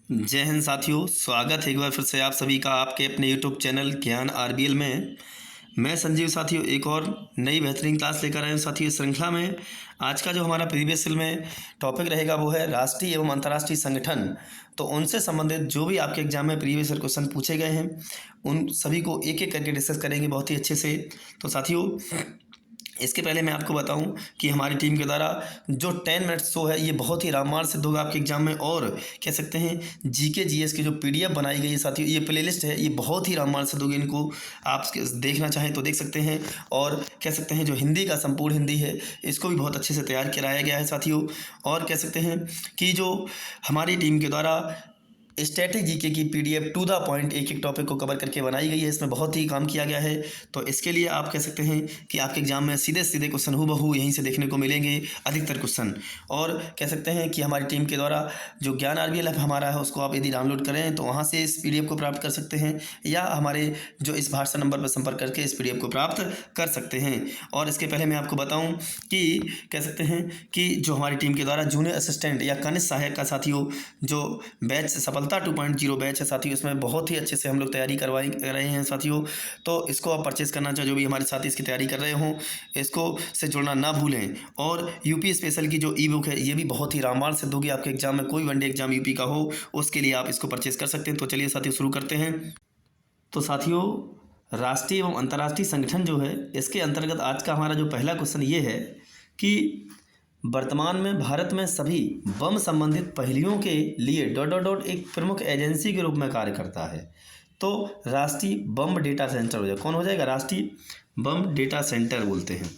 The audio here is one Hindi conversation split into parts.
जय हिंद साथियों, स्वागत है एक बार फिर से आप सभी का आपके अपने यूट्यूब चैनल ज्ञान आरबीएल में। मैं संजीव साथियों एक और नई बेहतरीन क्लास लेकर आए हूँ साथियों। इस श्रृंखला में आज का जो हमारा प्रीवियस में टॉपिक रहेगा वो है राष्ट्रीय एवं अंतर्राष्ट्रीय संगठन। तो उनसे संबंधित जो भी आपके एग्जाम में प्रीवियस क्वेश्चन पूछे गए हैं उन सभी को एक एक करके डिस्कस करेंगे बहुत ही अच्छे से। तो साथियों इसके पहले मैं आपको बताऊं कि हमारी टीम के द्वारा जो 10 मिनट्स शो है ये बहुत ही राममार सिद्ध होगा आपके एग्जाम में। और कह सकते हैं जीके जीएस की जो पीडीएफ बनाई गई है साथियों, ये प्लेलिस्ट है, ये बहुत ही राममार सिद्ध होगी। इनको आप देखना चाहें तो देख सकते हैं। और कह सकते हैं जो हिंदी का संपूर्ण हिंदी है इसको भी बहुत अच्छे से तैयार कराया गया है साथियों। और कह सकते हैं कि जो हमारी टीम के द्वारा स्टैटिक जीके की पीडीएफ टू द पॉइंट एक एक टॉपिक को कवर करके बनाई गई है, इसमें बहुत ही काम किया गया है। तो इसके लिए आप कह सकते हैं कि आपके एग्जाम में सीधे सीधे क्वेश्चन हूबहू यहीं से देखने को मिलेंगे अधिकतर क्वेश्चन। और कह सकते हैं कि हमारी टीम के द्वारा जो ज्ञान आरबीएल ऐप हमारा है उसको आप यदि डाउनलोड करें तो वहाँ से इस पीडीएफ को प्राप्त कर सकते हैं, या हमारे जो इस व्हाट्सएप नंबर पर संपर्क करके इस पीडीएफ को प्राप्त कर सकते हैं। और इसके पहले मैं आपको बताऊँ कि कह सकते हैं कि जो हमारी टीम के द्वारा जूनियर असिस्टेंट या कनिष्ठ सहायक का साथियों जो बैच सफलता 2.0 बैच है साथियों, इसमें बहुत ही अच्छे से हम लोग तैयारी कर रहे हैं साथियों। तो इसको आप परचेज़ करना चाहे जो भी हमारे साथी इसकी तैयारी कर रहे हों, इसको से जुड़ना ना भूलें। और यूपी स्पेशल की जो ई बुक है ये भी बहुत ही रामबाण सिद्ध होगी आपके एग्जाम में। कोई वनडे एग्जाम यूपी का हो उसके लिए आप इसको परचेज़ कर सकते हैं। तो चलिए साथियों शुरू करते हैं। तो साथियों राष्ट्रीय एवं अंतर्राष्ट्रीय संगठन जो है इसके अंतर्गत आज का हमारा जो पहला क्वेश्चन ये है कि वर्तमान में भारत में सभी बम संबंधित पहलियों के लिए ... एक प्रमुख एजेंसी के रूप में कार्य करता है। तो राष्ट्रीय बम डेटा सेंटर हो जाएगा। कौन हो जाएगा? राष्ट्रीय बम डेटा सेंटर बोलते हैं।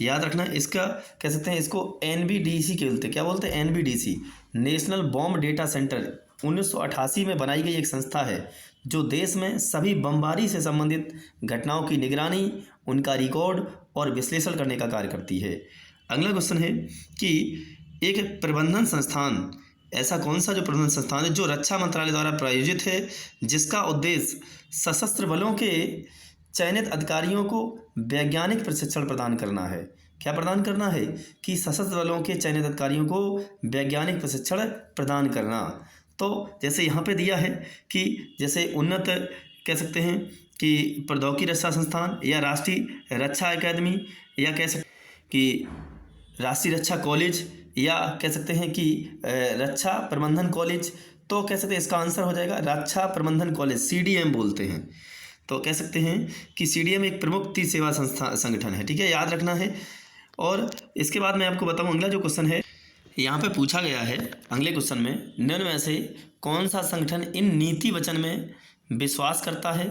याद रखना इसका कह सकते हैं इसको एनबीडीसी के बोलते हैं। क्या बोलते हैं? एनबीडीसी, नेशनल बम डेटा सेंटर। 1988 में बनाई गई एक संस्था है जो देश में सभी बमबारी से संबंधित घटनाओं की निगरानी, उनका रिकॉर्ड और विश्लेषण करने का कार्य करती है। अगला क्वेश्चन है कि एक प्रबंधन संस्थान, ऐसा कौन सा जो प्रबंधन संस्थान है जो रक्षा मंत्रालय द्वारा प्रायोजित है जिसका उद्देश्य सशस्त्र बलों के चयनित अधिकारियों को वैज्ञानिक प्रशिक्षण प्रदान करना है। क्या प्रदान करना है? कि सशस्त्र बलों के चयनित अधिकारियों को वैज्ञानिक प्रशिक्षण प्रदान करना। तो जैसे यहाँ पे दिया है कि जैसे उन्नत कह सकते हैं कि प्रौद्योगिकी रक्षा संस्थान या राष्ट्रीय रक्षा अकादमी या कह सकते कि राष्ट्रीय रक्षा कॉलेज या कह सकते हैं कि रक्षा प्रबंधन कॉलेज। तो कह सकते हैं इसका आंसर हो जाएगा रक्षा प्रबंधन कॉलेज, सीडीएम बोलते हैं। तो कह सकते हैं कि सीडीएम एक प्रमुख तीर्थ सेवा संगठन है। ठीक है, याद रखना है। और इसके बाद मैं आपको बताऊं अगला जो क्वेश्चन है यहाँ पे पूछा गया है अगले क्वेश्चन में, निम्न में से कौन सा संगठन इन नीति वचन में विश्वास करता है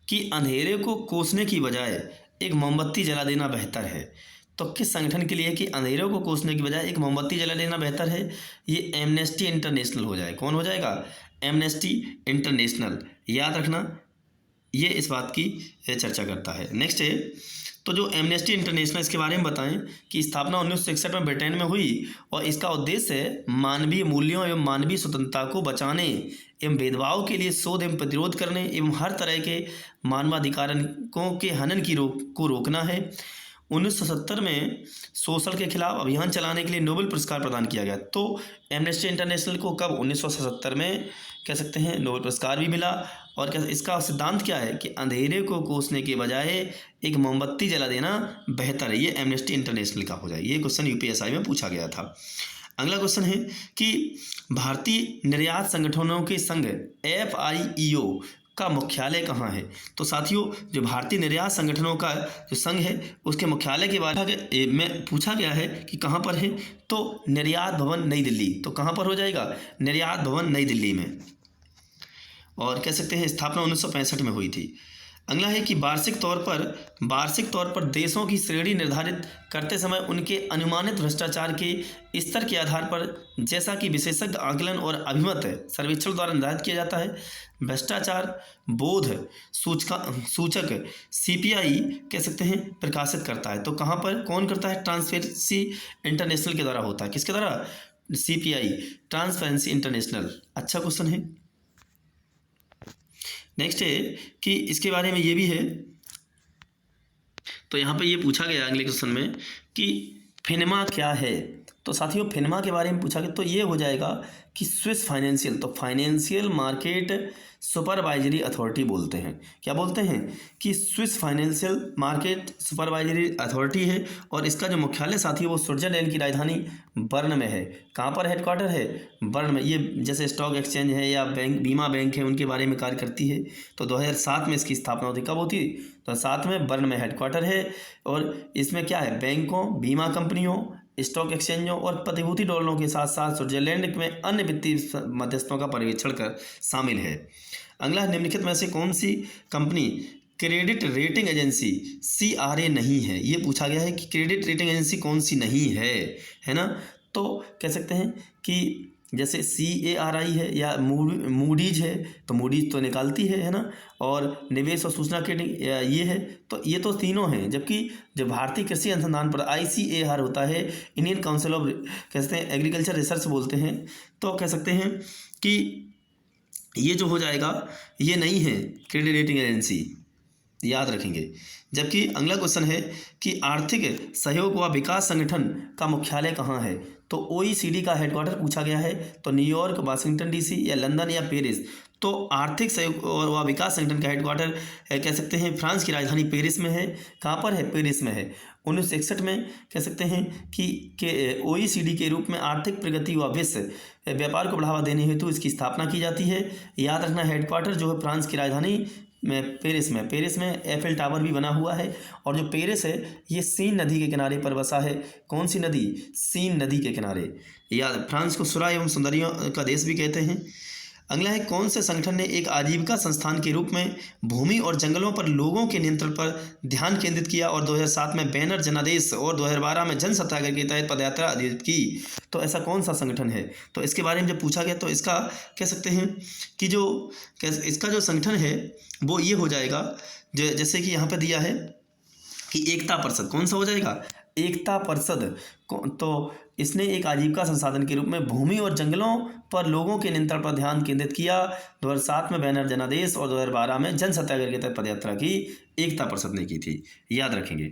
कि अंधेरे को कोसने की बजाय एक मोमबत्ती जला देना बेहतर है? तो किस संगठन के लिए कि अंधेरों को कोसने की बजाय एक मोमबत्ती जला देना बेहतर है? ये एमनेस्टी इंटरनेशनल हो जाए। कौन हो जाएगा? Amnesty international. याद रखना ये इस बात की चर्चा करता है। नेक्स्ट है तो जो एमनेस्टी इंटरनेशनल, इसके बारे में बताएं कि स्थापना 1961 में ब्रिटेन में हुई और इसका उद्देश्य है मानवीय मूल्यों एवं मानवीय स्वतंत्रता को बचाने एवं भेदभाव के लिए शोध एवं प्रतिरोध करने एवं हर तरह के मानवाधिकारों के हनन की को रोकना है। 1970 में शोषण के खिलाफ अभियान चलाने के लिए नोबेल पुरस्कार प्रदान किया गया। तो एमनेस्टी इंटरनेशनल को कब? 1977 में कह सकते हैं नोबेल पुरस्कार भी मिला। और क्या इसका सिद्धांत क्या है कि अंधेरे को कोसने के बजाय एक मोमबत्ती जला देना बेहतर है। ये एमनेस्टी इंटरनेशनल का हो जाए। ये क्वेश्चन यूपीएसआई में पूछा गया था। अगला क्वेश्चन है कि भारतीय निर्यात संगठनों के संघ FIEO का मुख्यालय कहाँ है? तो साथियों जो भारतीय निर्यात संगठनों का जो संघ है उसके मुख्यालय के बारे में पूछा गया है कि कहाँ पर है? तो निर्यात भवन नई दिल्ली। तो कहाँ पर हो जाएगा? निर्यात भवन नई दिल्ली में। और कह सकते हैं स्थापना 1965 में हुई थी। अगला है कि वार्षिक तौर पर देशों की श्रेणी निर्धारित करते समय उनके अनुमानित भ्रष्टाचार के स्तर के आधार पर जैसा कि विशेषज्ञ आकलन और अभिमत सर्वेक्षण द्वारा निर्धारित किया जाता है। भ्रष्टाचार बोध सूचक CPI कह सकते हैं प्रकाशित करता है। तो कहाँ पर कौन करता है? ट्रांसपेरेंसी इंटरनेशनल के द्वारा होता है। किसके द्वारा? CPI, transparency international. अच्छा क्वेश्चन है। नेक्स्ट है कि इसके बारे में ये भी है, तो यहाँ पे ये पूछा गया अगले क्वेश्चन में कि फिनमा क्या है? तो साथियों फिनमा के बारे में पूछा गया तो ये हो जाएगा कि स्विस फाइनेंशियल, तो फाइनेंशियल मार्केट सुपरवाइजरी अथॉरिटी बोलते हैं। क्या बोलते हैं कि Swiss financial market supervisory authority है और इसका जो मुख्यालय साथी वो स्विट्जरलैंड की राजधानी बर्न में है। कहाँ पर हेडक्वार्टर है? बर्न में। ये जैसे स्टॉक एक्सचेंज है या बैंक, बीमा बैंक है, उनके बारे में कार्य करती है। तो 2007 में इसकी स्थापना होती। कब होती? तो 7 में बर्न में हेडक्वार्टर है और इसमें क्या है? बैंकों, बीमा कंपनियों, स्टॉक एक्सचेंजों और प्रतिभूति डॉलरों के साथ साथ स्विट्जरलैंड में अन्य वित्तीय मध्यस्थों का पर्यवेक्षण कर शामिल है। अगला, निम्नलिखित में से कौन सी company credit rating agency CRA नहीं है? ये पूछा गया है कि क्रेडिट रेटिंग एजेंसी कौन सी नहीं है ना? तो कह सकते हैं कि जैसे CARI है या मूडीज है, तो मूडीज तो निकालती है ना, और निवेश और सूचना के ये है, तो ये तो तीनों हैं। जबकि जो भारतीय कृषि अनुसंधान पर ICAR होता है, इंडियन काउंसिल ऑफ कह सकते हैं एग्रीकल्चर रिसर्च बोलते हैं, तो कह सकते हैं कि ये जो हो जाएगा ये नहीं है क्रेडिट रेटिंग एजेंसी, याद रखेंगे। जबकि अगला क्वेश्चन है कि आर्थिक सहयोग व विकास संगठन का मुख्यालय कहाँ है? तो OECD का हेडक्वार्टर पूछा गया है, तो न्यूयॉर्क, वाशिंगटन DC या लंदन या पेरिस। तो आर्थिक सहयोग व विकास संगठन का हेडक्वार्टर कह सकते हैं फ्रांस की राजधानी पेरिस में है। कहाँ पर है? पेरिस में है। 1961 में कह सकते हैं कि OECD के रूप में आर्थिक प्रगति व विश्व व्यापार को बढ़ावा देने हेतु इसकी स्थापना की जाती है। याद रखना, हेडक्वार्टर जो है फ्रांस की राजधानी में पेरिस में एफिल टावर भी बना हुआ है। और जो पेरिस है ये सीन नदी के किनारे पर बसा है। कौन सी नदी? सीन नदी के किनारे। याद, फ्रांस को सुरा एवं सुंदरियों का देश भी कहते हैं। अगला है, कौन से संगठन ने एक आजीविका संस्थान के रूप में भूमि और जंगलों पर लोगों के नियंत्रण पर ध्यान केंद्रित किया और 2007 में बैनर जनादेश और 2012 में जन सत्याग्रह के तहत पदयात्रा आयोजित की? तो ऐसा कौन सा संगठन है? तो इसके बारे में जब पूछा गया तो इसका कह सकते हैं कि इसका जो संगठन है वो ये हो जाएगा, जैसे कि यहाँ पे दिया है कि एकता परिषद। कौन सा हो जाएगा? एकता परिषद। तो इसने एक आजीविका संसाधन के रूप में भूमि और जंगलों पर लोगों के नियंत्रण पर ध्यान केंद्रित किया। 2007 में बैनर जनादेश और 2012 में जन सत्याग्रह के तहत पदयात्रा की एकता परिषद ने की थी। याद रखेंगे।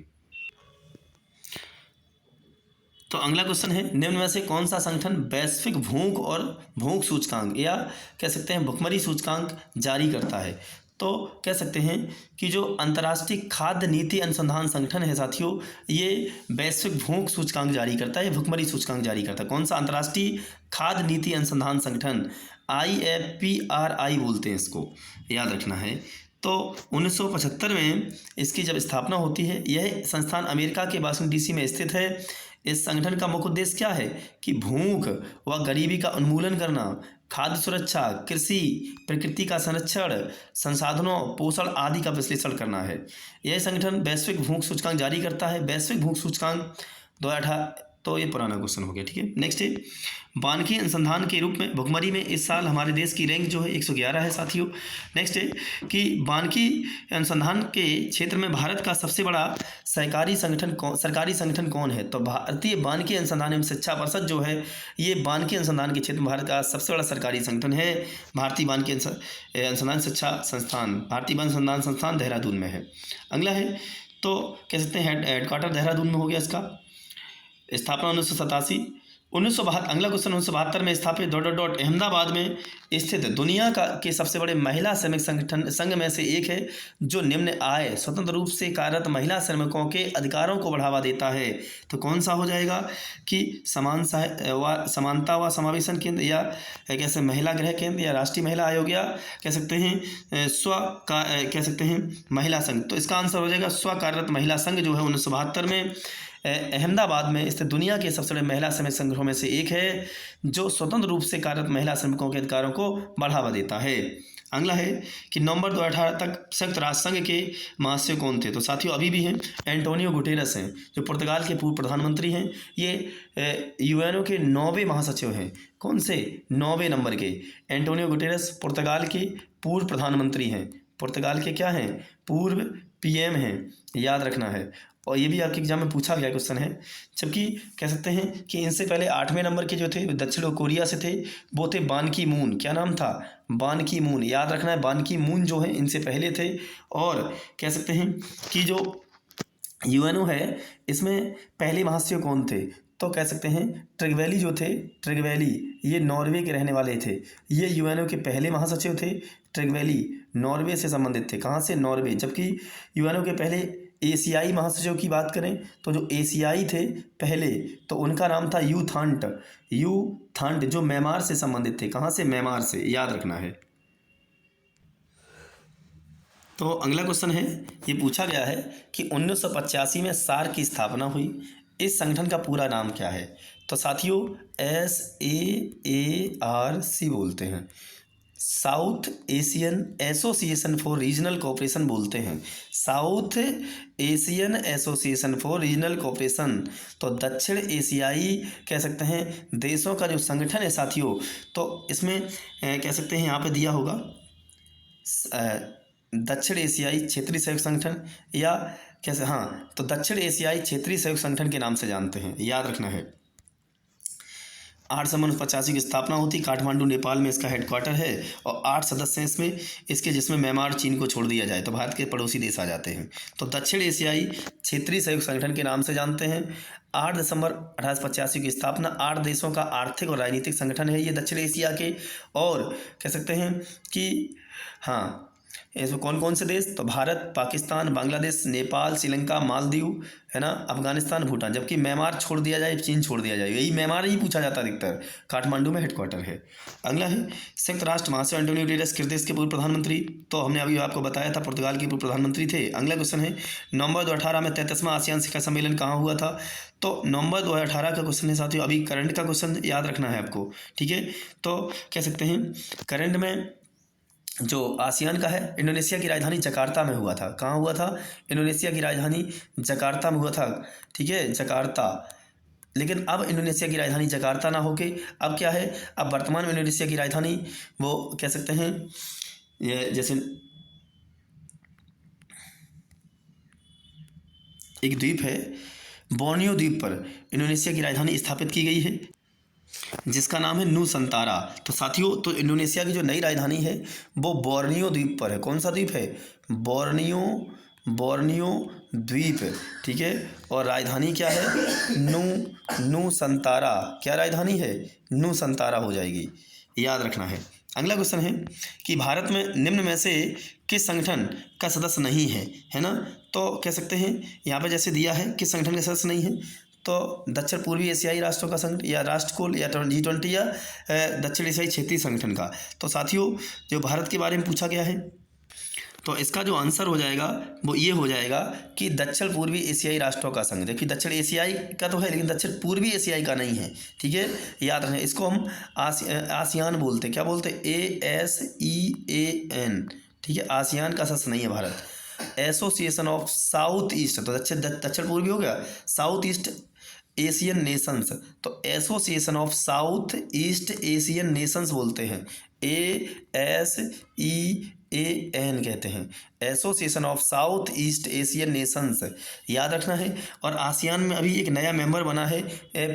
तो अगला क्वेश्चन है, निम्न में से कौन सा संगठन वैश्विक भूख और भूख सूचकांक या कह सकते हैं भुखमरी सूचकांक जारी करता है? तो कह सकते हैं कि जो अंतर्राष्ट्रीय खाद्य नीति अनुसंधान संगठन है साथियों, ये वैश्विक भूख सूचकांक जारी करता है, भुखमरी सूचकांक जारी करता है। कौन सा? अंतर्राष्ट्रीय खाद्य नीति अनुसंधान संगठन, IFPRI बोलते हैं इसको, याद रखना है। तो 1975 में इसकी जब स्थापना होती है, यह संस्थान अमेरिका के वाशिंगटन DC में स्थित है। इस संगठन का मुख्य उद्देश्य क्या है? कि भूख व गरीबी का उन्मूलन करना, खाद्य सुरक्षा, कृषि, प्रकृति का संरक्षण, संसाधनों, पोषण आदि का विश्लेषण करना है। यह संगठन वैश्विक भूख सूचकांक जारी करता है। वैश्विक भूख सूचकांक 2018, तो ये पुराना क्वेश्चन हो गया, ठीक है। नेक्स्ट है, वानिकी अनुसंधान के रूप में भुखमरी में इस साल हमारे देश की रैंक जो है 111 है साथियों। नेक्स्ट है कि वानिकी अनुसंधान के क्षेत्र में भारत का सबसे बड़ा सरकारी संगठन कौन है? तो भारतीय वानिकी अनुसंधान एवं शिक्षा परिषद जो है, ये वानिकी अनुसंधान के क्षेत्र में भारत का सबसे बड़ा सरकारी संगठन है। भारतीय वानिकी अनुसंधान शिक्षा संस्थान, भारतीय वन अनुसंधान संस्थान देहरादून में है। अगला है, तो कह सकते हैं हेडक्वार्टर देहरादून में हो गया इसका। स्थापना 1987। अगला क्वेश्चन, 1972 में स्थापित ... अहमदाबाद में स्थित दुनिया के सबसे बड़े महिला श्रमिक संघ में से एक है, जो निम्न आय स्वतंत्र रूप से कार्यरत महिला श्रमिकों के अधिकारों को बढ़ावा देता है। तो कौन सा हो जाएगा? कि समानता व समावेशन केंद्र, या कैसे महिला गृह केंद्र, या राष्ट्रीय महिला आयोग, या कह सकते हैं कह सकते हैं महिला संघ। तो इसका आंसर हो जाएगा स्व कार्यरत महिला संघ जो है 1972 में अहमदाबाद में स्थित दुनिया के सबसे बड़े महिला श्रमिक संगठनों में से एक है, जो स्वतंत्र रूप से कार्यरत महिला श्रमिकों के अधिकारों को बढ़ावा देता है। अगला है कि नवंबर 2018 तक संयुक्त राष्ट्र संघ के महासचिव कौन थे? तो साथियों अभी भी हैं, एंटोनियो गुटेरस हैं, जो पुर्तगाल के पूर्व प्रधानमंत्री हैं। ये यूएनओ के 9वें महासचिव हैं। कौन से? 9वें नंबर के। एंटोनियो गुटेरस पुर्तगाल के पूर्व प्रधानमंत्री हैं। पुर्तगाल के क्या हैं? पूर्व PM हैं, याद रखना है। और ये भी आपके एग्जाम में पूछा गया क्वेश्चन है। जबकि कह सकते हैं कि इनसे पहले 8वें नंबर के जो थे दक्षिण कोरिया से थे, वो थे बान की मून। क्या नाम था? बान की मून, याद रखना है। बान की मून जो है इनसे पहले थे। और कह सकते हैं कि जो यूएनओ है इसमें पहले महासचिव कौन थे? तो कह सकते हैं ट्रिगवैली जो थे, ट्रिगवैली ये नॉर्वे के रहने वाले थे। ये यूएनओ के पहले महासचिव थे। ट्रिगवैली नॉर्वे से संबंधित थे। कहाँ से? नॉर्वे। जबकि यूएनओ के पहले एशियाई महासचिव की बात करें तो जो एशियाई थे पहले, तो उनका नाम था यू थांट। यू थांट जो म्यांमार से संबंधित थे। कहाँ से? म्यांमार से, याद रखना है। तो अगला क्वेश्चन है, ये पूछा गया है कि 1985 में सार्क की स्थापना हुई। इस संगठन का पूरा नाम क्या है? तो साथियों SAARC बोलते हैं, south Asian association for regional cooperation बोलते हैं, south Asian association for regional cooperation. तो दक्षिण एशियाई कह सकते हैं देशों का जो संगठन है साथियों, तो इसमें कह सकते हैं यहाँ पे दिया होगा दक्षिण एशियाई क्षेत्रीय सहयोग संगठन, या कैसे, हाँ, तो दक्षिण एशियाई क्षेत्रीय सहयोग संगठन के नाम से जानते हैं, याद रखना है। 8 सितंबर 1985 की स्थापना होती, काठमांडू नेपाल में इसका हेडक्वार्टर है, और 8 सदस्य हैं इसमें इसके, जिसमें म्यांमार चीन को छोड़ दिया जाए तो भारत के पड़ोसी देश आ जाते हैं। तो दक्षिण एशियाई क्षेत्रीय सहयोग संगठन के नाम से जानते हैं। 8 दिसंबर 1885 की स्थापना। 8 देशों का आर्थिक और राजनीतिक संगठन है ये दक्षिण एशिया के, और कह सकते हैं कि हाँ, इसमें कौन कौन से देश? तो भारत, पाकिस्तान, बांग्लादेश, नेपाल, श्रीलंका, मालदीव, है ना, अफगानिस्तान, भूटान। जबकि म्यांमार छोड़ दिया जाए, चीन छोड़ दिया जाए, यही म्यांमार ही पूछा जाता अधिकतर। काठमांडू में हेडक्वार्टर है। अगला है संयुक्त राष्ट्र महासचिव एंटोनियो गुटेरेस किस देश के पूर्व प्रधानमंत्री? तो हमने अभी आपको बताया था पुर्तगाल के पूर्व प्रधानमंत्री थे। अगला क्वेश्चन है, नवंबर 2018 में 33वां आसियान शिखर सम्मेलन कहाँ हुआ था? तो नवंबर 2018 का क्वेश्चन है साथियों, अभी करंट का क्वेश्चन याद रखना है आपको, ठीक है। तो कह सकते हैं करंट में जो आसियान का है, इंडोनेशिया की राजधानी जकार्ता में हुआ था। कहाँ हुआ था? इंडोनेशिया की राजधानी जकार्ता में हुआ था, ठीक है, जकार्ता। लेकिन अब इंडोनेशिया की राजधानी जकार्ता ना होके अब क्या है, अब वर्तमान में इंडोनेशिया की राजधानी वो कह सकते हैं ये जैसे एक द्वीप है, बोर्नियो द्वीप पर इंडोनेशिया की राजधानी स्थापित की गई है, जिसका नाम है नुसंतारा। तो साथियों, तो इंडोनेशिया की जो नई राजधानी है वो बोर्नियो द्वीप पर है। कौन सा द्वीप है? बोर्नियो द्वीप, ठीक है। और राजधानी क्या है? नुसंतारा। क्या राजधानी है? नुसंतारा हो जाएगी, याद रखना है। अगला क्वेश्चन है कि भारत में निम्न में से किस संगठन का सदस्य नहीं है, है ना? तो कह सकते हैं यहाँ पे जैसे दिया है किस संगठन का सदस्य नहीं है, तो दक्षिण पूर्वी एशियाई राष्ट्रों का संगठन, या राष्ट्रकुल, या G20, या दक्षिण एशियाई क्षेत्रीय संगठन का। तो साथियों, जो भारत के बारे में पूछा गया है, तो इसका जो आंसर हो जाएगा वो ये हो जाएगा कि दक्षिण पूर्वी एशियाई राष्ट्रों का संघ। देखिए दक्षिण एशियाई का तो है लेकिन दक्षिण पूर्वी एशियाई का नहीं है, ठीक है, याद रखें। इसको हम आसियान बोलते हैं। क्या बोलते हैं? ASEAN, ठीक है। आसियान का सदस्य नहीं है Bharat. Association of south east, तो दक्षिण पूर्वी हो गया, साउथ ईस्ट एशियन नेशंस, तो association of south east Asian Nations बोलते हैं, ASEAN कहते हैं, association of south east Asian Nations, याद रखना है। और आसियान में अभी एक नया मेंबर बना है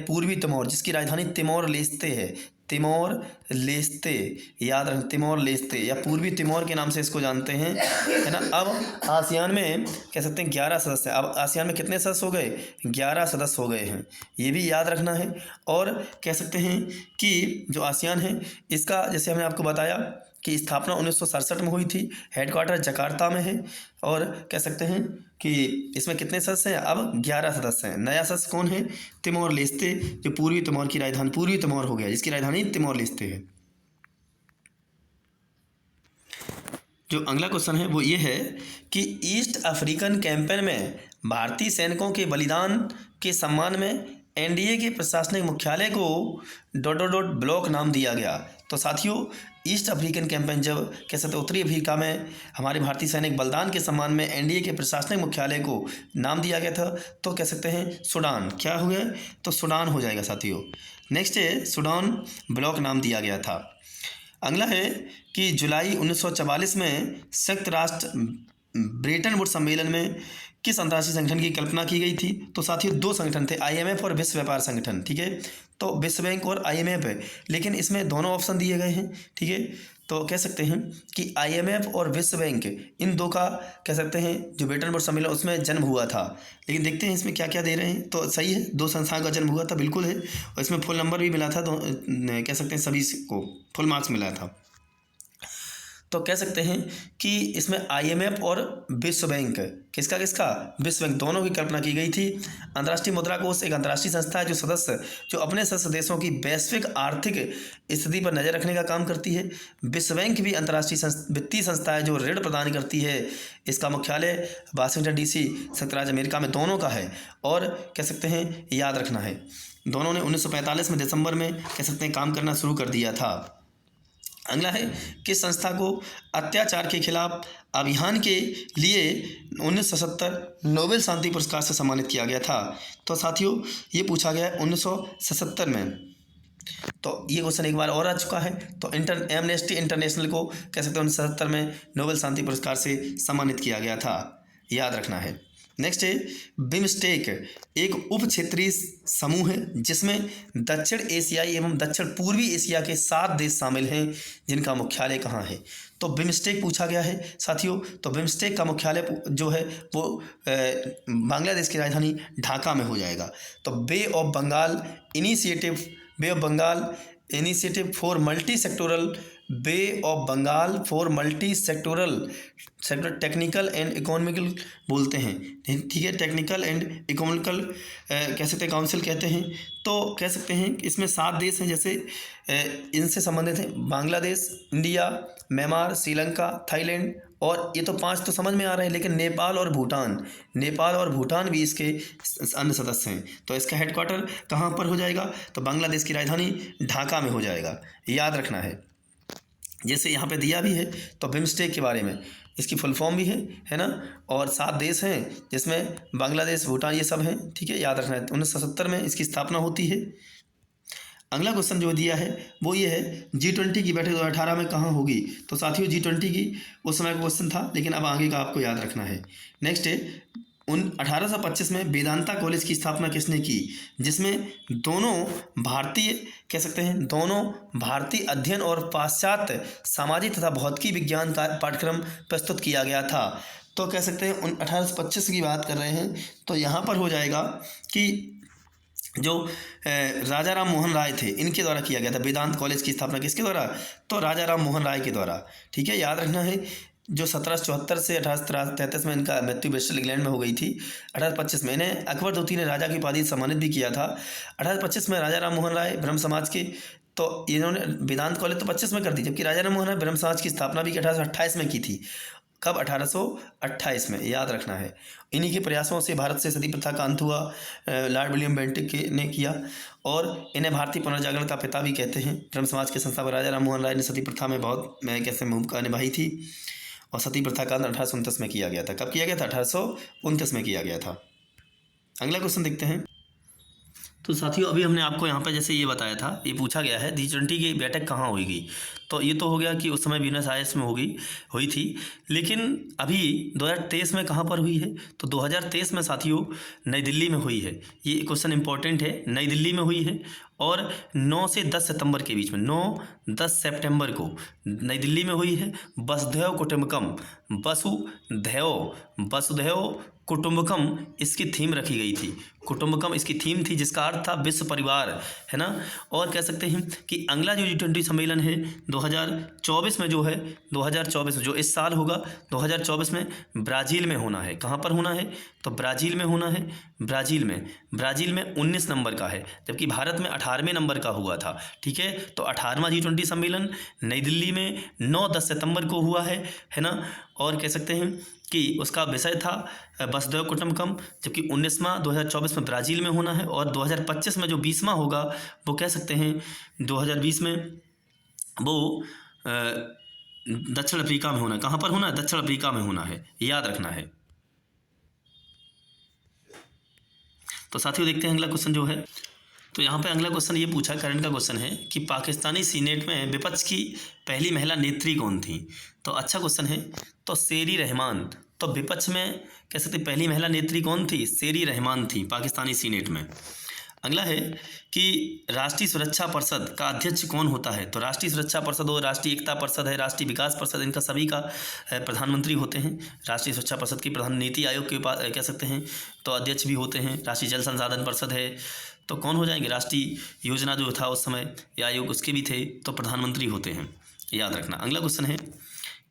पूर्वी तिमोर, जिसकी राजधानी तिमोर लेस्ते है, तिमोर लेस्ते, याद रखें, तिमोर लेस्ते या पूर्वी तिमोर के नाम से इसको जानते हैं, है ना। अब आसियान में कह सकते हैं 11 सदस्य। अब आसियान में कितने सदस्य हो गए? 11 सदस्य हो गए हैं, ये भी याद रखना है। और कह सकते हैं कि जो आसियान है इसका, जैसे हमने आपको बताया कि स्थापना 1967 में हुई थी, हेडक्वार्टर जकार्ता में है, और कह सकते हैं कि इसमें कितने सदस्य हैं? अब 11 सदस्य हैं। नया सदस्य कौन है? तिमोर लेस्ते, जो पूर्वी तिमोर की राजधानी, पूर्वी तिमोर हो गया, जिसकी राजधानी तिमोर लेस्ते है। जो अगला क्वेश्चन है वो ये है कि ईस्ट अफ्रीकन कैंपेन में भारतीय सैनिकों के बलिदान के सम्मान में एनडीए के प्रशासनिक मुख्यालय को ... ब्लॉक नाम दिया गया। तो साथियों, ईस्ट अफ्रीकन कैंपेन जब कह सकते उत्तरी अफ्रीका में हमारे भारतीय सैनिक बलिदान के सम्मान में एनडीए के प्रशासनिक मुख्यालय को नाम दिया गया था, तो कह सकते हैं सूडान। क्या हो गया? तो सूडान हो जाएगा साथियों। नेक्स्ट है सूडान ब्लॉक नाम दिया गया था। अगला है कि जुलाई 1944 में संयुक्त राष्ट्र ब्रेटन वुड्स सम्मेलन में किस अंतर्राष्ट्रीय संगठन की कल्पना की गई थी? तो साथियों दो संगठन थे, आईएमएफ और विश्व व्यापार संगठन। ठीक है, तो विश्व बैंक और आईएमएफ है, लेकिन इसमें दोनों ऑप्शन दिए गए हैं। ठीक है, तो कह सकते हैं कि आईएमएफ और विश्व बैंक, इन दो का कह सकते हैं जो ब्रेटन वुड्स सम्मेलन उसमें जन्म हुआ था। लेकिन देखते हैं इसमें क्या क्या दे रहे हैं। तो सही है, दो संस्थाओं का जन्म हुआ था, बिल्कुल है, और इसमें फुल नंबर भी मिला था, तो कह सकते हैं सभी को फुल मार्क्स मिला था। तो कह सकते हैं कि इसमें आईएमएफ और विश्व बैंक, किसका किसका, विश्व बैंक, दोनों की कल्पना की गई थी। अंतर्राष्ट्रीय मुद्रा कोष एक अंतर्राष्ट्रीय संस्था है जो अपने सदस्य देशों की वैश्विक आर्थिक स्थिति पर नज़र रखने का काम करती है। विश्व बैंक भी अंतर्राष्ट्रीय वित्तीय संस्था है जो ऋण प्रदान करती है। इसका मुख्यालय वाशिंगटन डीसी संयुक्त राज्य अमेरिका में दोनों का है। और कह सकते हैं याद रखना है, दोनों ने 1945 में दिसंबर में कह सकते हैं काम करना शुरू कर दिया था। अगला है, किस संस्था को अत्याचार के खिलाफ अभियान के लिए 1977 नोबेल शांति पुरस्कार से सम्मानित किया गया था? तो साथियों ये पूछा गया है 1977 में। तो ये क्वेश्चन एक बार और आ चुका है। तो एमनेस्टी इंटरनेशनल को कह सकते हैं 1977 में नोबेल शांति पुरस्कार से सम्मानित किया गया था, याद रखना है। नेक्स्ट है, बिमस्टेक एक उप क्षेत्रीय समूह है जिसमें दक्षिण एशियाई एवं दक्षिण पूर्वी एशिया के 7 देश शामिल हैं, जिनका मुख्यालय कहाँ है? तो बिमस्टेक पूछा गया है साथियों। तो बिमस्टेक का मुख्यालय जो है वो बांग्लादेश की राजधानी ढाका में हो जाएगा। तो bay of Bengal initiative for multi sectoral, bay of Bengal for multi sectoral sector technical and economical बोलते हैं। ठीक है, टेक्निकल एंड इकोनॉमिकल कह सकते हैं काउंसिल कहते हैं। तो कह सकते हैं इसमें 7 देश हैं, जैसे इनसे संबंधित हैं Bangladesh, India, Myanmar, Sri Lanka, Thailand, और ये तो 5 तो समझ में आ रहे हैं, लेकिन नेपाल और भूटान भी इसके अन्य सदस्य हैं। तो इसका हेडक्वार्टर कहाँ पर हो जाएगा? तो बांग्लादेश की राजधानी ढाका में हो जाएगा, याद रखना है। जैसे यहाँ पे दिया भी है तो बिमस्टेक के बारे में, इसकी फुल फॉर्म भी है ना, और 7 देश हैं जिसमें बांग्लादेश, भूटान ये सब हैं। ठीक है, याद रखना है। 1977 में इसकी स्थापना होती है। अगला क्वेश्चन जो दिया है वो ये है, G20 की बैठक 2018 में कहाँ होगी? तो साथियों G20 की उस समय का क्वेश्चन था, लेकिन अब आगे का आपको याद रखना है। नेक्स्ट है, 1825 में वेदांता कॉलेज की स्थापना किसने की, जिसमें दोनों भारतीय अध्ययन और पाश्चात्य सामाजिक तथा भौतिकी विज्ञान का पाठ्यक्रम प्रस्तुत किया गया था? तो कह सकते हैं 1825 की बात कर रहे हैं, तो यहाँ पर हो जाएगा कि जो राजा राम मोहन राय थे, इनके द्वारा किया गया था। वेदांत कॉलेज की स्थापना किसके द्वारा? तो राजा राम मोहन राय के द्वारा। ठीक है, याद रखना है। जो 1774 से 1833 में इनका मृत्यु ब्रिस्टल इंग्लैंड में हो गई थी। 1825 में इन्हें अकबर द्वितीय ने राजा की उपाधि से सम्मानित भी किया था। 1825 में राजा राम मोहन राय ब्रह्म समाज के, तो इन्होंने वेदांत कॉलेज तो 25 में कर दी, जबकि राजा राम मोहन राय ब्रह्म समाज की स्थापना भी 1828 में की थी। कब? 1828 में, याद रखना है। इन्हीं के प्रयासों से भारत से सती प्रथा का अंत हुआ, लॉर्ड विलियम बेंटिक ने किया, और इन्हें भारतीय पुनर्जागरण का पिता भी कहते हैं। ब्रह्म समाज के संस्थापक राजा राम मोहन राय ने सती प्रथा में बहुत कैसे भूमिका निभाई थी, और सती प्रथा का अंत 1829 में किया गया था। कब किया गया था? 1829 में किया गया था। अगला क्वेश्चन देखते हैं। तो साथियों अभी हमने आपको यहाँ पर जैसे ये बताया था, ये पूछा गया है G20 की बैठक कहाँ होगी। तो ये तो हो गया कि उस समय ब्यूनस आयर्स में हुई थी, लेकिन अभी 2023 में कहाँ पर हुई है? तो 2023 में साथियों नई दिल्ली में हुई है। ये क्वेश्चन इंपॉर्टेंट है, नई दिल्ली में हुई है, और 9 से 10 सितंबर के बीच में, 9-10 सितंबर को नई दिल्ली में हुई है। वसुधैव कुटुंबकम इसकी थीम रखी गई थी। कुटुंबकम इसकी थीम थी, जिसका अर्थ था विश्व परिवार, है ना। और कह सकते हैं कि अगला जो G20 सम्मेलन है 2024 में जो है, 2024 में जो इस साल होगा 2024 में ब्राज़ील में होना है। कहाँ पर होना है? तो ब्राज़ील में होना है। ब्राज़ील में 19 नंबर का है, जबकि भारत में 18वें नंबर का हुआ था। ठीक है, तो 18वां G20 सम्मेलन नई दिल्ली में 9-10 सितंबर को हुआ है ना। और कह सकते हैं कि उसका विषय था वसुधैव कुटुंबकम, जबकि 19वां 2024 में ब्राज़ील में होना है, और 2025 में जो 20वां होगा वो कह सकते हैं 2020 में वो दक्षिण अफ्रीका में होना है। कहाँ पर होना है? दक्षिण अफ्रीका में होना है, याद रखना है। तो साथियों देखते हैं अगला क्वेश्चन जो है। तो यहाँ पे अगला क्वेश्चन ये पूछा, करंट का क्वेश्चन है कि पाकिस्तानी सीनेट में विपक्ष की पहली महिला नेत्री कौन थी? तो अच्छा क्वेश्चन है। तो शेरी रहमान तो विपक्ष में कह सकते पहली महिला नेत्री कौन थी? शेरी रहमान थी, पाकिस्तानी सीनेट में। अगला है कि राष्ट्रीय सुरक्षा परिषद का अध्यक्ष कौन होता है? तो राष्ट्रीय सुरक्षा परिषद और राष्ट्रीय एकता परिषद है, राष्ट्रीय विकास परिषद, इनका सभी का प्रधानमंत्री होते हैं। राष्ट्रीय सुरक्षा परिषद की प्रधान नीति आयोग के पास कह सकते हैं तो अध्यक्ष भी होते हैं। राष्ट्रीय जल संसाधन परिषद है तो कौन हो जाएंगे? राष्ट्रीय योजना जो था उस समय या आयोग उसके भी थे तो प्रधानमंत्री होते हैं, याद रखना। अगला क्वेश्चन है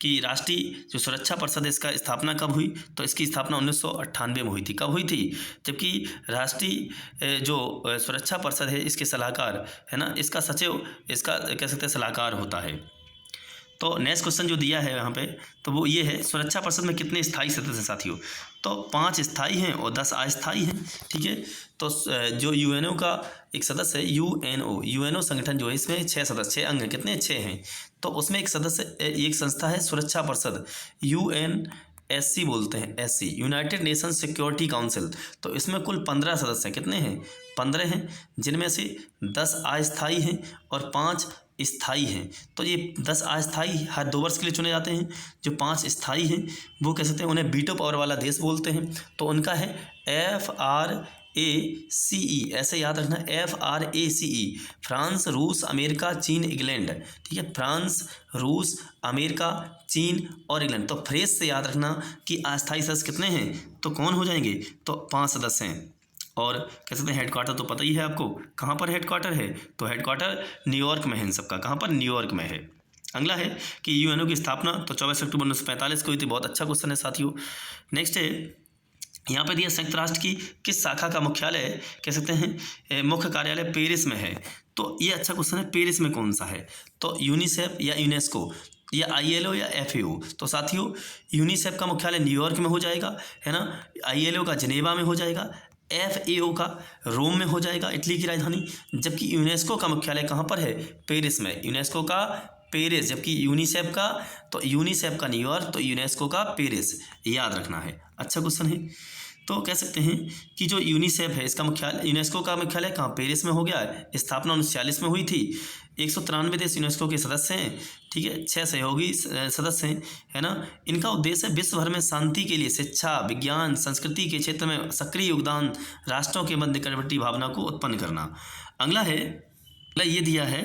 कि राष्ट्रीय जो सुरक्षा परिषद है इसका स्थापना कब हुई? तो इसकी स्थापना 1998 में हुई थी। कब हुई थी? जबकि राष्ट्रीय जो सुरक्षा परिषद है इसके सलाहकार है ना, इसका सचिव इसका कह सकते हैं सलाहकार होता है। तो नेक्स्ट क्वेश्चन जो दिया है यहाँ पे तो वो ये है, सुरक्षा परिषद में कितने स्थायी सदस्य हैं साथियों? तो 5 स्थायी हैं और 10 अस्थायी हैं, ठीक है। तो जो यूएनओ का एक सदस्य है, यूएनओ संगठन जो है इसमें 6 सदस्य, 6 अंग हैं, कितने? 6 हैं। तो उसमें एक सदस्य एक संस्था है सुरक्षा परिषद, UNSC बोलते हैं, SC, United nation security council. तो इसमें कुल 15 सदस्य हैं, कितने हैं? 15 हैं, जिनमें से 10 अस्थायी हैं और 5 स्थायी हैं। तो ये 10 अस्थायी हर 2 वर्ष के लिए चुने जाते हैं। जो 5 स्थायी हैं वो कह सकते हैं उन्हें वीटो पावर वाला देश बोलते हैं। तो उनका है FRACE, ऐसे याद रखना, FRACE, फ्रांस, रूस, अमेरिका, चीन, इंग्लैंड, ठीक है। फ्रांस, रूस, अमेरिका, चीन और इंग्लैंड। तो फ्रेस से याद रखना कि अस्थायी सदस्य कितने हैं, तो कौन हो जाएंगे? तो 5 सदस्य हैं। और कह सकते हैं हेडक्वार्टर तो पता ही है आपको, कहाँ पर हेडक्वार्टर है? तो हेडक्वार्टर न्यूयॉर्क में है इन सबका। कहाँ पर? न्यूयॉर्क में है। अगला है कि यूएनओ की स्थापना तो 24 अक्टूबर 1945 को हुई थी। बहुत अच्छा क्वेश्चन है साथियों। नेक्स्ट है, यहाँ पे दिया संयुक्त राष्ट्र की किस शाखा का मुख्यालय कह सकते हैं मुख्य कार्यालय पेरिस में है? तो ये अच्छा क्वेश्चन है, पेरिस में कौन सा है? तो यूनिसेफ या यूनेस्को या ILO या FAO? तो साथियों यूनिसेफ का मुख्यालय न्यूयॉर्क में हो जाएगा, है ना। ILO का जिनेवा में हो जाएगा, FAO का रोम में हो जाएगा, इटली की राजधानी। जबकि यूनेस्को का मुख्यालय कहाँ पर है? पेरिस में। यूनेस्को का पेरिस, जबकि यूनिसेफ का तो यूनिसेफ का न्यूयॉर्क, तो यूनेस्को का पेरिस, याद रखना है। अच्छा क्वेश्चन है। तो कह सकते हैं कि जो यूनिसेफ है इसका मुख्यालय, यूनेस्को का मुख्यालय कहाँ? पेरिस में हो गया है। स्थापना 1946 में हुई थी। 193 देश यूनेस्को के सदस्य हैं, ठीक है। 6 सहयोगी सदस्य हैं, है ना। इनका उद्देश्य है विश्व भर में शांति के लिए शिक्षा, विज्ञान, संस्कृति के क्षेत्र में सक्रिय योगदान, राष्ट्रों के मध्य निकटवर्ती भावना को उत्पन्न करना। अगला है, ये दिया है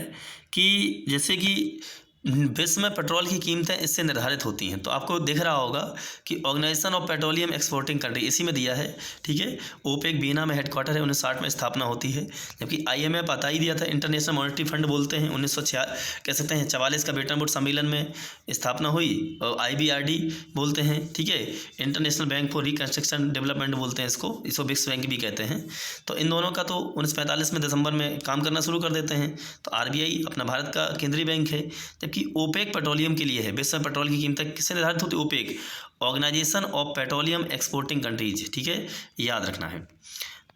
कि जैसे कि विश्व में पेट्रोल की कीमतें इससे निर्धारित होती हैं। तो आपको दिख रहा होगा कि organization of petroleum exporting country, इसी में दिया है, ठीक है। ओपेक बीना में हेडक्वार्टर है, 1960 में स्थापना होती है। जबकि IMF बता ही दिया था, इंटरनेशनल मॉनेटरी फंड बोलते हैं, 1946 कह सकते हैं 44 का ब्रेटन वुड्स सम्मेलन में स्थापना हुई। और IBRD बोलते हैं, ठीक है। International bank for reconstruction development बोलते हैं इसको विश्व बैंक भी कहते हैं। तो इन दोनों का तो 1945 में दिसंबर में काम करना शुरू कर देते हैं। तो RBI अपना भारत का केंद्रीय बैंक है। कि ओपेक पेट्रोलियम के लिए है। विश्व में पेट्रोल की कीमतें किससे निर्धारित होती है? OPEC, organization of petroleum exporting countries, ठीक है, याद रखना है।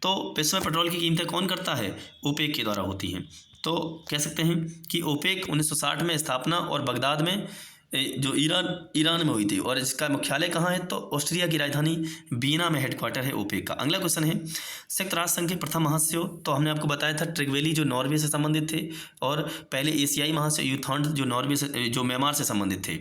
तो विश्व में पेट्रोल की कीमतें कौन करता है? ओपेक के द्वारा होती हैं। तो कह सकते हैं कि ओपेक 1960 में स्थापना और बगदाद में जो ईरान में हुई थी। और इसका मुख्यालय कहाँ है? तो ऑस्ट्रिया की राजधानी बीना में हेडक्वार्टर है ओपेक का। अगला क्वेश्चन है, संयुक्त राष्ट्र संघ के प्रथम महासचिव, तो हमने आपको बताया था ट्रिगवेली जो नॉर्वे से संबंधित थे, और पहले एशियाई महासचिव यूथॉन्ड जो नॉर्वे से जो म्यांमार से संबंधित थे।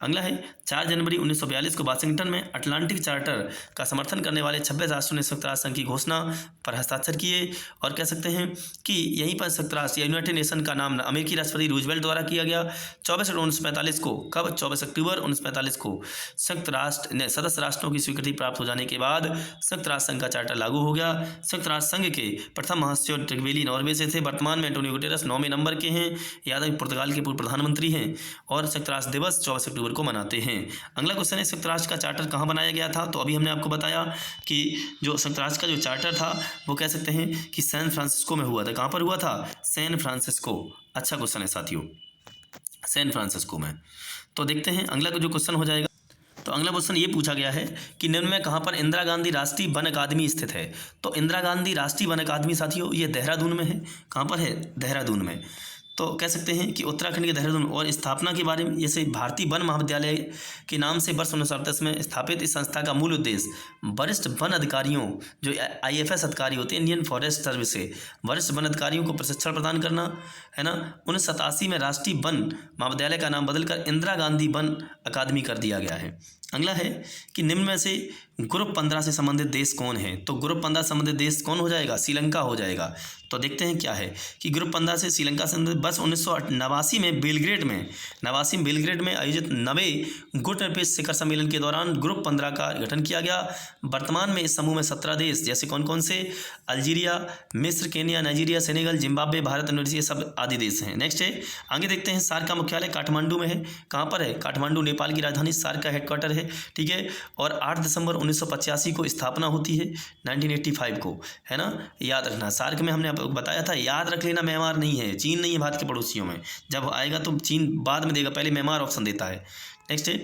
अगला है 4 जनवरी 1942 को वाशिंगटन में अटलांटिक चार्टर का समर्थन करने वाले 26 राष्ट्रों ने संयुक्त राष्ट्र संघ की घोषणा पर हस्ताक्षर किए। और कह सकते हैं कि यहीं पर संयुक्त राष्ट्र या यूनाइटेड नेशन का नाम अमेरिकी राष्ट्रपति रूजवेल्ट द्वारा किया गया 24 अक्टूबर 1945 को। कब? 24 अक्टूबर 1945 को संयुक्त राष्ट्र ने सदस्य राष्ट्रों की स्वीकृति प्राप्त हो जाने के बाद संयुक्त राष्ट्र संघ का चार्टर लागू हो गया। संयुक्त राष्ट्र संघ के प्रथम महासचिव ट्रिगवेली नॉर्वे से थे। वर्तमान में एंटोनियो गुटेरेस 9वें नंबर के हैं, यादव पुर्तगाल के पूर्व प्रधानमंत्री हैं। और संयुक्त राष्ट्र दिवस 24 अक्टूबर को मनाते हैं। अगला क्वेश्चन है, संयुक्त राष्ट्र का चार्टर कहाँ बनाया गया था? तो अभी हमने आपको बताया कि जो संयुक्त राष्ट्र का जो चार्टर था वो कह सकते हैं कि सैन फ्रांसिस्को में हुआ था। कहाँ पर हुआ था? San Francisco. अच्छा क्वेश्चन है साथियों, सैन फ्रांसिस्को में। तो देखते हैं अगला जो क्वेश्चन हो जाएगा। तो अगला क्वेश्चन ये पूछा गया है कि निम्न में कहाँ पर इंदिरा गांधी राष्ट्रीय वन अकादमी स्थित है? तो इंदिरा गांधी राष्ट्रीय वन अकादमी साथियों ये देहरादून में है। कहाँ पर है? देहरादून में। तो कह सकते हैं कि उत्तराखंड के देहरादून। और स्थापना के बारे में, जैसे भारतीय वन महाविद्यालय के नाम से वर्ष 1938 में स्थापित इस संस्था का मूल उद्देश्य वरिष्ठ वन अधिकारियों, जो IFS अधिकारी होते हैं, इंडियन फॉरेस्ट सर्विस से वरिष्ठ वन अधिकारियों को प्रशिक्षण प्रदान करना, है ना। 1987 में राष्ट्रीय वन महाविद्यालय का नाम बदलकर इंदिरा गांधी वन अकादमी कर दिया गया है। अगला है कि निम्न में से ग्रुप 15 से संबंधित देश कौन है। तो ग्रुप 15 से संबंधित देश कौन हो जाएगा, श्रीलंका हो जाएगा। तो देखते हैं क्या है कि ग्रुप 15 से श्रीलंका से बस 1989 में बेलग्रेड में आयोजित 90 गुटनिरपेक्ष शिखर सम्मेलन के दौरान ग्रुप 15 का गठन किया गया। वर्तमान में इस समूह में 17 देश, जैसे कौन कौन से, अल्जीरिया, मिस्र, Kenya, Nigeria, Senegal, Zimbabwe, Bharat, Indonesia, सब आदि देश हैं। नेक्स्ट है, आगे देखते हैं, सार्क का मुख्यालय काठमांडू में है। कहाँ पर है, काठमांडू नेपाल की राजधानी, सार्क का हेडक्वार्टर है, ठीक है। और 8 दिसंबर 1985 को स्थापना होती है, 1985 को, है ना, याद रखना। सार्क में हमने आपको बताया था, याद रख लेना, म्यांमार नहीं है, चीन नहीं है भारत के पड़ोसियों में, जब आएगा तो चीन बाद में देगा, पहले म्यांमार ऑप्शन देता है। नेक्स्ट है,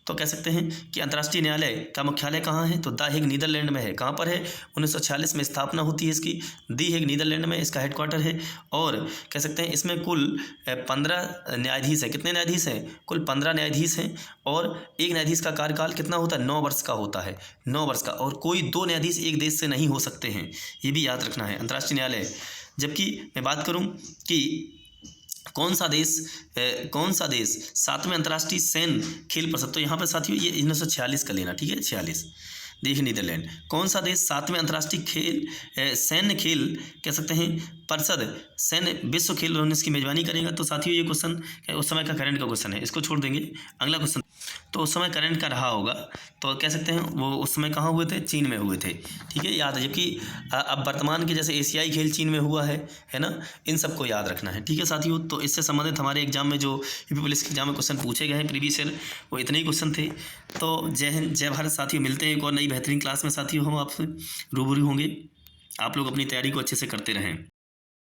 तो कह सकते हैं कि अंतर्राष्ट्रीय न्यायालय का मुख्यालय कहाँ है, तो द हेग नीदरलैंड में है। कहाँ पर है, 1946 में स्थापना होती है इसकी, दी हेग नीदरलैंड में इसका हेडक्वार्टर है। और कह सकते हैं इसमें कुल 15 न्यायाधीश हैं। कितने न्यायाधीश हैं, कुल 15 न्यायाधीश हैं। और एक न्यायाधीश का कार्यकाल कितना होता है, 9 वर्ष का होता है, 9 वर्ष का। और कोई 2 न्यायाधीश एक देश से नहीं हो सकते हैं, ये भी याद रखना है, अंतर्राष्ट्रीय न्यायालय। जबकि मैं बात करूँ कि कौन सा देश 7वें अंतर्राष्ट्रीय सैन्य खेल परिषद, तो यहाँ पर साथियों ये 1946 का लेना, ठीक है, 46, देखिए नीदरलैंड। कौन सा देश 7वें अंतर्राष्ट्रीय सैन्य खेल कह सकते हैं परिषद, सैन्य विश्व खेल 19 की मेजबानी करेगा। तो साथियों ये क्वेश्चन उस समय का करंट का क्वेश्चन है, इसको छोड़ देंगे। अगला क्वेश्चन, तो उस समय करंट का रहा होगा, तो कह सकते हैं वो उस समय कहाँ हुए थे, चीन में हुए थे, ठीक है, याद है। जबकि अब वर्तमान के जैसे एशियाई खेल चीन में हुआ है ना, इन सबको याद रखना है, ठीक है साथियों। तो इससे संबंधित हमारे एग्जाम में जो यूपी पुलिस के एग्जाम में क्वेश्चन पूछे गए हैं प्रीवियस ईयर, वो इतने ही क्वेश्चन थे। तो जय हिंद, जय भारत साथियों, मिलते हैं एक और नई बेहतरीन क्लास में साथियों, हम आपसे रूबरू होंगे। आप लोग अपनी तैयारी को अच्छे से करते रहें।